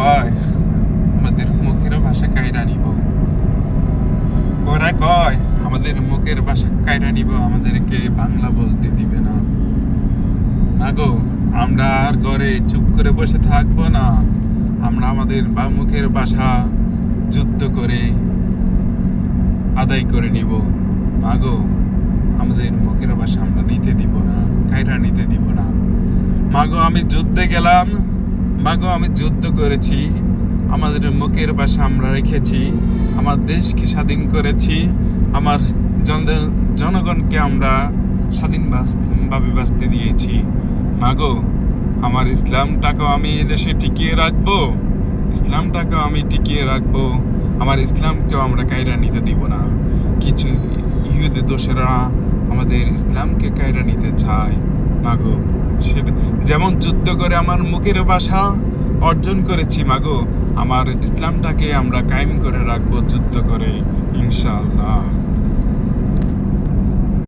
কয় আমাদের মুখের ভাষা কাইরা নিব, ওরা কয় আমাদের মুখের ভাষা কাইরা নিব, আমাদেরকে বাংলা বলতে দিবে না। মাগো, আমরা আর ঘরে চুপ করে বসে থাকবো না, আমরা আমাদের মুখের ভাষা যুদ্ধ করে আদায় করে নিব। মাগো, আমাদের মুখের ভাষা আমরা নিতে দিব না, কাইরা নিতে দিব না। মাগো, আমি যুদ্ধে গেলাম, মাগো আমি যুদ্ধ করেছি, আমাদের মুখের ভাষা আমরা রেখেছি, আমার দেশকে স্বাধীন করেছি, আমার জনগণকে আমরা স্বাধীনভাবে বাঁচতে দিয়েছি। মাগো, আমার ইসলামটাকেও আমি এদেশে টিকিয়ে রাখবো, ইসলামটাকেও আমি টিকিয়ে রাখবো, আমার ইসলামকেও আমরা কায়রা নিতে দিব না। কিছু ইহুদি দোষেরা আমাদের ইসলামকে কায়রা নিতে চায়। মাগো, সেটা যেমন যুদ্ধ করে আমার মুখের ভাষা অর্জন করেছি, মাগো আমার ইসলামটাকে আমরা কায়েম করে রাখবো যুদ্ধ করে, ইনশাআল্লাহ।